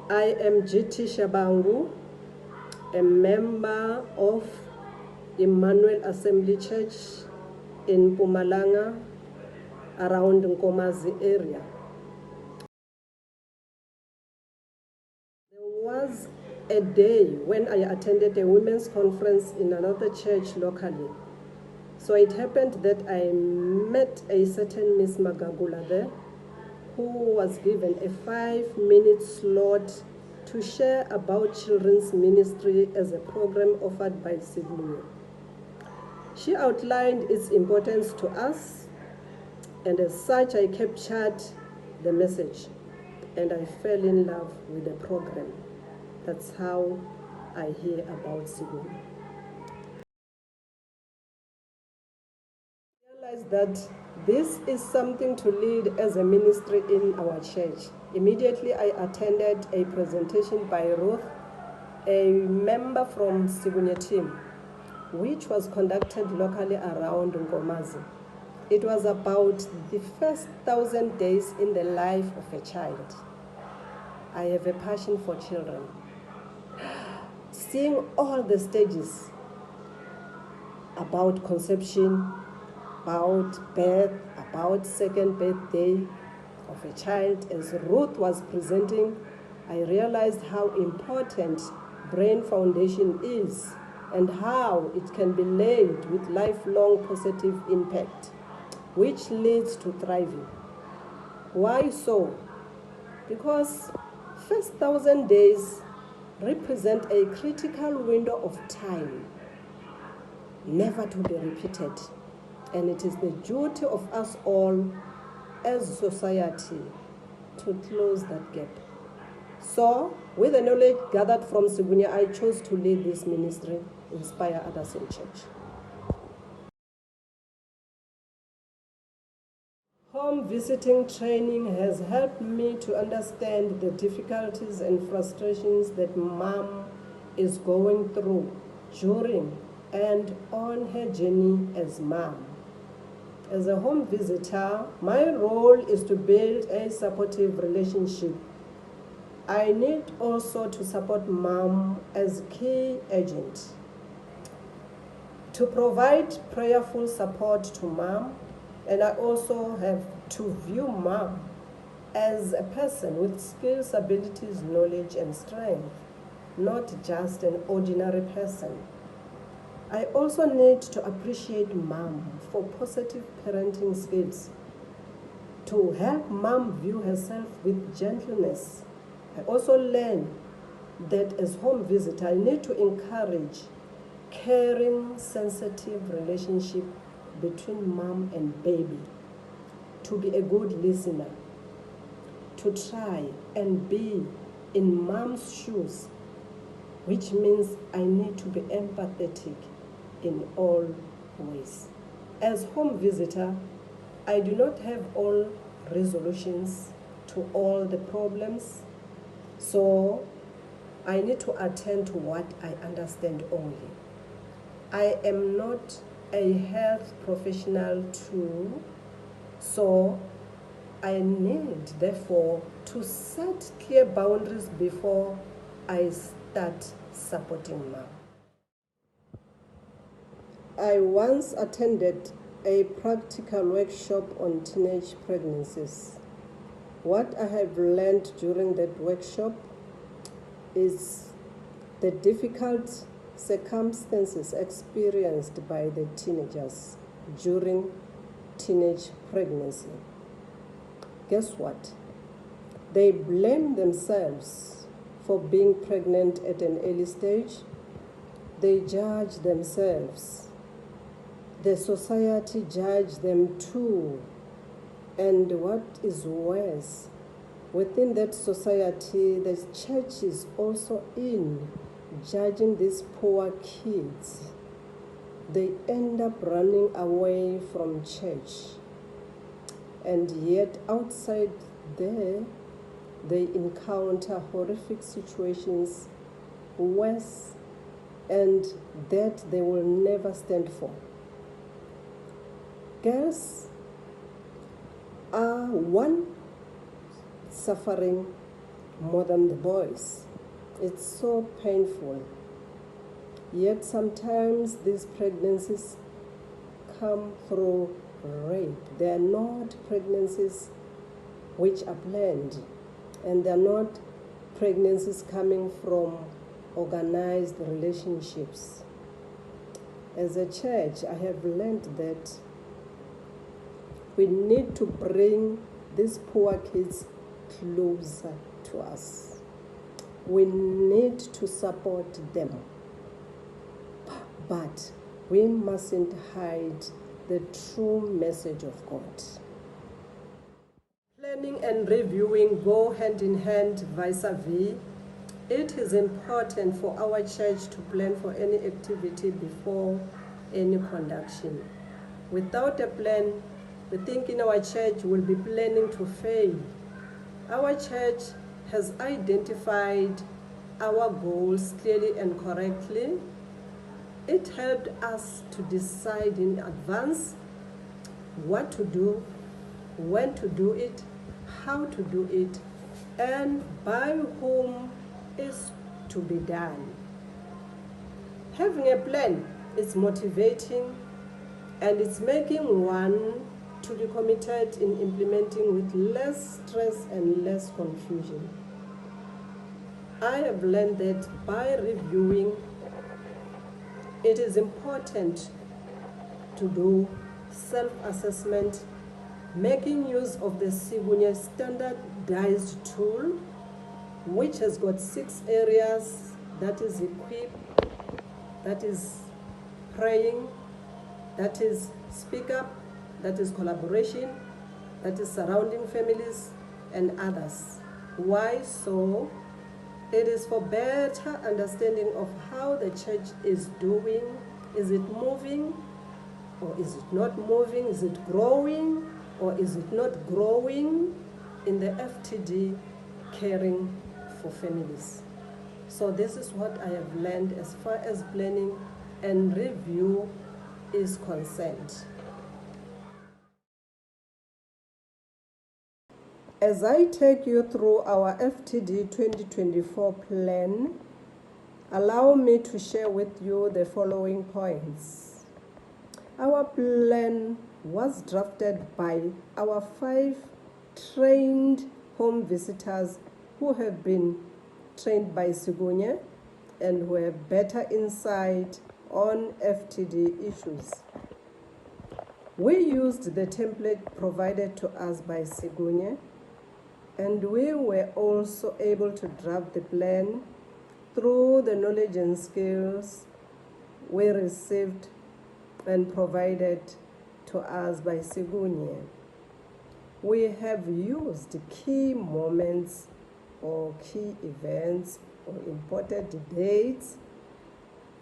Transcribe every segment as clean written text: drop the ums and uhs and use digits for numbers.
I am Grace Shabangu, a member of Emmanuel Assembly Church in Mpumalanga, around Nkomazi area. There was a day when I attended a women's conference in another church locally. So it happened that I met a certain Miss Magagula there, who was given a 5-minute slot to share about children's ministry as a program offered by Signal. She outlined its importance to us, and as such I captured the message and I fell in love with the program. That's how I hear about Signal. I realized that this is something to lead as a ministry in our church. Immediately I attended a presentation by Ruth, a member from Sigunya team, which was conducted locally around Nkomazi. It was about the first 1,000 days in the life of a child. I have a passion for children. Seeing all the stages about conception, about birth, about second birthday of a child, as Ruth was presenting, I realized how important brain foundation is and how it can be laid with lifelong positive impact, which leads to thriving. Why so? Because first 1,000 days represent a critical window of time, never to be repeated. And it is the duty of us all as a society to close that gap. So, with the knowledge gathered from Sigunya, I chose to lead this ministry, inspire others in church. Home visiting training has helped me to understand the difficulties and frustrations that mom is going through during and on her journey as mom. As a home visitor, my role is to build a supportive relationship. I need also to support mom as key agent, to provide prayerful support to mom, and I also have to view mom as a person with skills, abilities, knowledge, and strength, not just an ordinary person. I also need to appreciate mom for positive parenting skills, to help mom view herself with gentleness. I also learn that as home visitor, I need to encourage caring, sensitive relationship between mom and baby, to be a good listener, to try and be in mom's shoes, which means I need to be empathetic in all ways. As home visitor, I do not have all resolutions to all the problems, so I need to attend to what I understand only. I am not a health professional too, so I need, therefore, to set clear boundaries before I start supporting mom. I once attended a practical workshop on teenage pregnancies. What I have learned during that workshop is the difficult circumstances experienced by the teenagers during teenage pregnancy. Guess what? They blame themselves for being pregnant at an early stage. They judge themselves. The society judges them too. And what is worse, within that society, the church is also in judging these poor kids. They end up running away from church. And yet outside there, they encounter horrific situations, worse, and that they will never stand for. Girls are one, suffering more than the boys. It's so painful. Yet sometimes these pregnancies come through rape. They are not pregnancies which are planned, and they are not pregnancies coming from organized relationships. As a church, I have learned that we need to bring these poor kids closer to us. We need to support them. But we mustn't hide the true message of God. Planning and reviewing go hand in hand, vis-a-vis. It is important for our church to plan for any activity before any conduction. Without a plan, we think in our church we'll be planning to fail. Our church has identified our goals clearly and correctly. It helped us to decide in advance what to do, when to do it, how to do it, and by whom is to be done. Having a plan is motivating, and it's making one to be committed in implementing with less stress and less confusion. I have learned that by reviewing, it is important to do self-assessment, making use of the Sibunye standardized tool, which has got 6 areas. That is equip, that is praying, that is speak up, that is collaboration, that is surrounding families and others. Why so? It is for better understanding of how the church is doing. Is it moving or is it not moving? Is it growing or is it not growing in the FTD caring for families? So this is what I have learned as far as planning and review is concerned. As I take you through our FTD 2024 plan, allow me to share with you the following points. Our plan was drafted by our 5 trained home visitors who have been trained by Sibunye and who have better insight on FTD issues. We used the template provided to us by Sibunye, and we were also able to draft the plan through the knowledge and skills we received and provided to us by Sibunye. We have used key moments or key events or important dates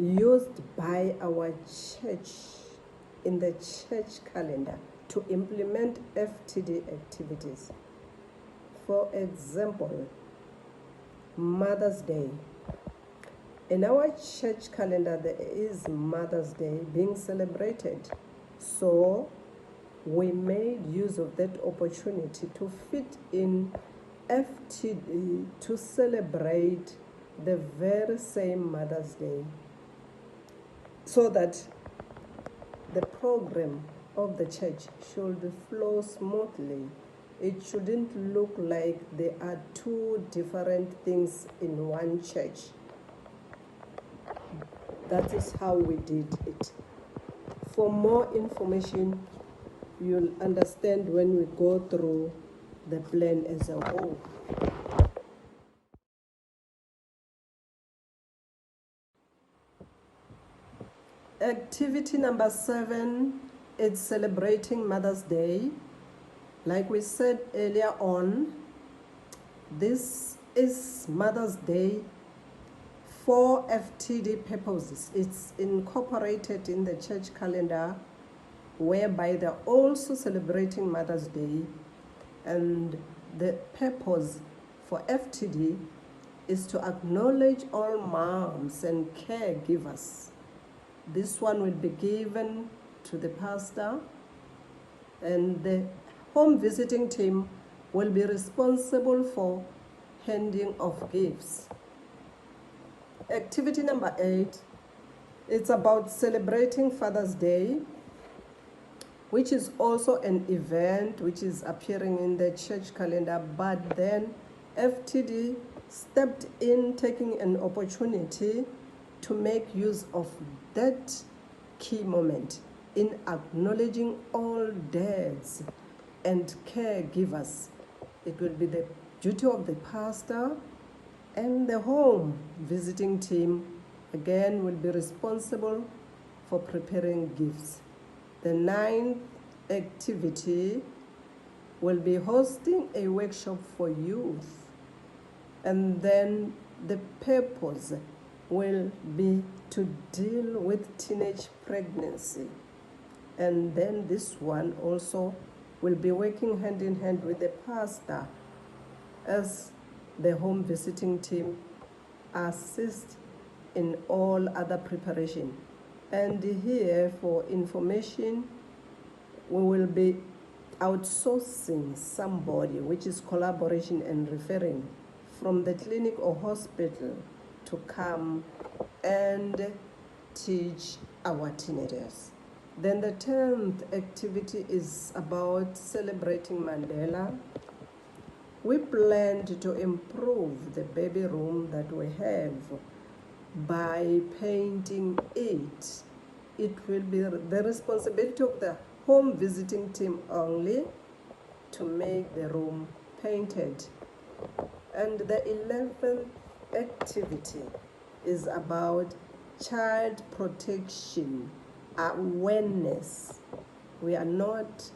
used by our church in the church calendar to implement FTD activities. For example, Mother's Day. In our church calendar, there is Mother's Day being celebrated. So we made use of that opportunity to fit in FTD to celebrate the very same Mother's Day, so that the program of the church should flow smoothly. It shouldn't look like there are 2 different things in one church. That is how we did it. For more information, you'll understand when we go through the plan as a whole. Activity number 7 is celebrating Mother's Day. Like we said earlier on, this is Mother's Day for FTD purposes. It's incorporated in the church calendar, whereby they're also celebrating Mother's Day, and the purpose for FTD is to acknowledge all moms and caregivers. This one will be given to the pastor, and the home visiting team will be responsible for handing of gifts. Activity number 8, it's about celebrating Father's Day, which is also an event which is appearing in the church calendar, but then FTD stepped in, taking an opportunity to make use of that key moment in acknowledging all dads and caregivers. It will be the duty of the pastor, and the home visiting team again will be responsible for preparing gifts. The 9th activity will be hosting a workshop for youth, and then the purpose will be to deal with teenage pregnancy. And then this one also will be working hand in hand with the pastor as the home visiting team assist in all other preparation. And here, for information, we will be outsourcing somebody, which is collaboration and referring from the clinic or hospital to come and teach our teenagers. Then the 10th activity is about celebrating Mandela. We planned to improve the baby room that we have by painting it. It will be the responsibility of the home visiting team only to make the room painted. And the 11th activity is about child protection awareness. We are not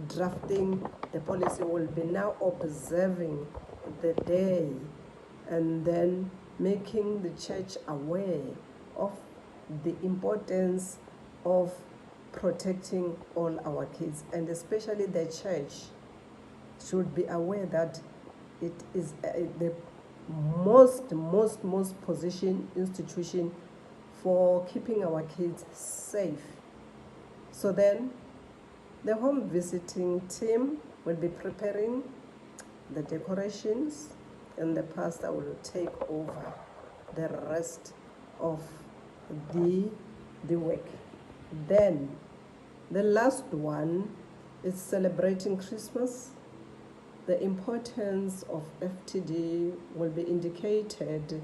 drafting the policy, will be now observing the day and then making the church aware of the importance of protecting all our kids, and especially the church should be aware that it is the most position institution for keeping our kids safe. So then the home visiting team will be preparing the decorations, and the pastor will take over the rest of the work. Then the last one is celebrating Christmas. The importance of FTD will be indicated,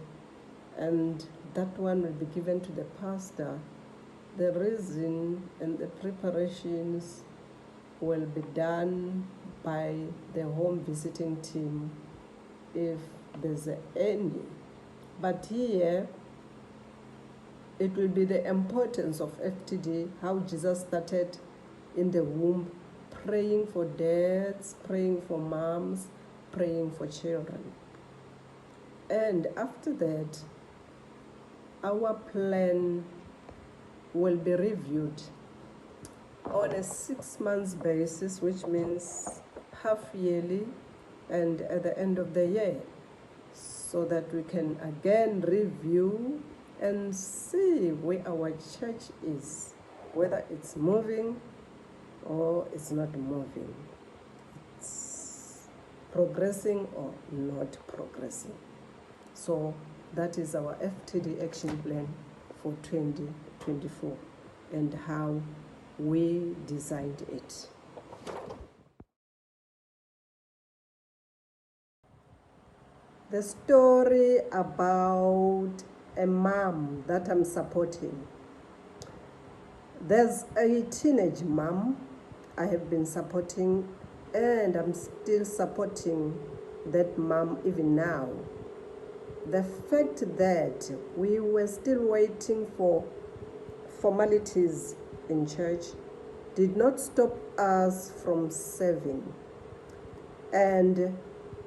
and that one will be given to the pastor. The reason and the preparations will be done by the home visiting team if there's any. But here, it will be the importance of FTD, how Jesus started in the womb, praying for dads, praying for moms, praying for children. And after that, our plan will be reviewed on a 6 months basis, which means half yearly and at the end of the year, so that we can again review and see where our church is, whether it's moving or it's not moving, it's progressing or not progressing. So that is our FTD action plan for 2024 and how we designed it. The story about a mom that I'm supporting. There's a teenage mom I have been supporting, and I'm still supporting that mom even now. The fact that we were still waiting for formalities in church did not stop us from serving, and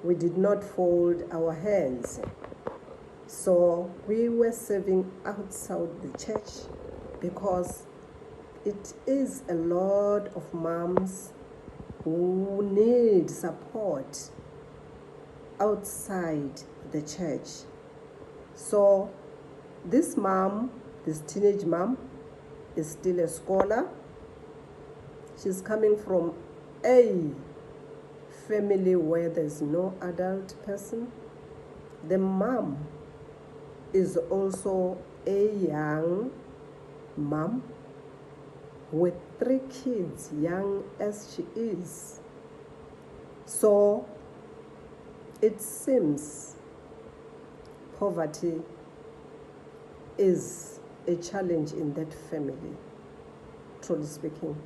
we did not fold our hands. So we were serving outside the church because it is a lot of moms who need support outside the church. So this mom, this teenage mom, is still a scholar. She's coming from a family where there's no adult person, The mom is also a young mom with 3 kids, young as she is. So it seems poverty is a challenge in that family, truly speaking,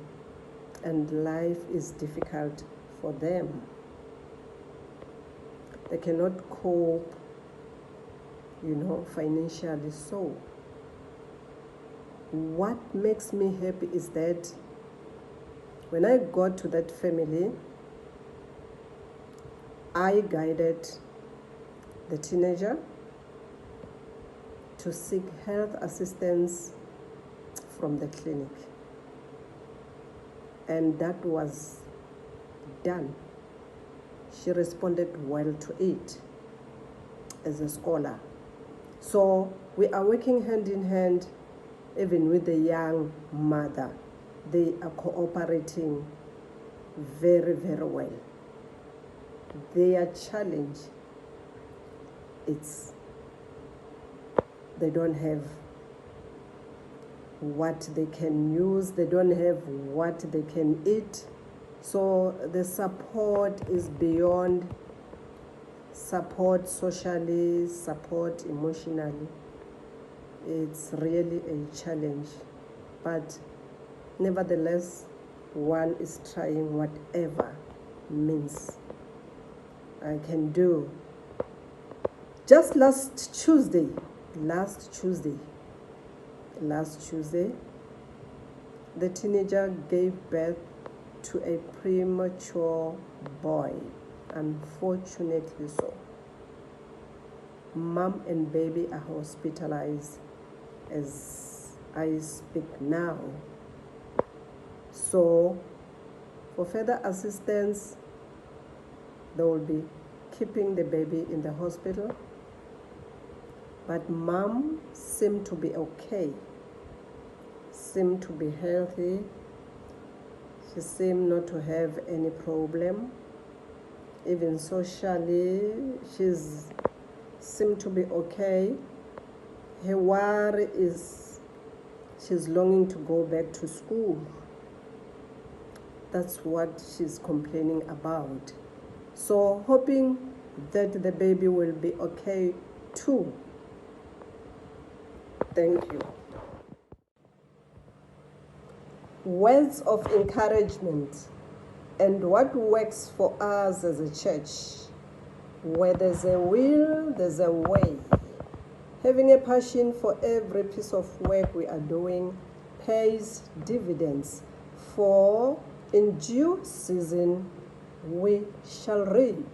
and life is difficult for them. They cannot cope, financially. So what makes me happy is that when I got to that family, I guided the teenager to seek health assistance from the clinic. And that was done. She responded well to it as a scholar. So we are working hand in hand, even with the young mother. They are cooperating very, very well. Their challenge, they don't have what they can use, they don't have what they can eat. So the support is beyond support socially, support emotionally. It's really a challenge. But nevertheless, one is trying whatever means I can do. Just last Tuesday, the teenager gave birth to a premature boy, unfortunately so. Mom and baby are hospitalized as I speak now. So for further assistance, they will be keeping the baby in the hospital. But mom seemed to be okay, seemed to be healthy. She seemed not to have any problem. Even socially, she's seemed to be okay. Her worry is she's longing to go back to school. That's what she's complaining about. So hoping that the baby will be okay too. Thank you. Words of encouragement and what works for us as a church. Where there's a will, there's a way. Having a passion for every piece of work we are doing pays dividends, for in due season we shall reap.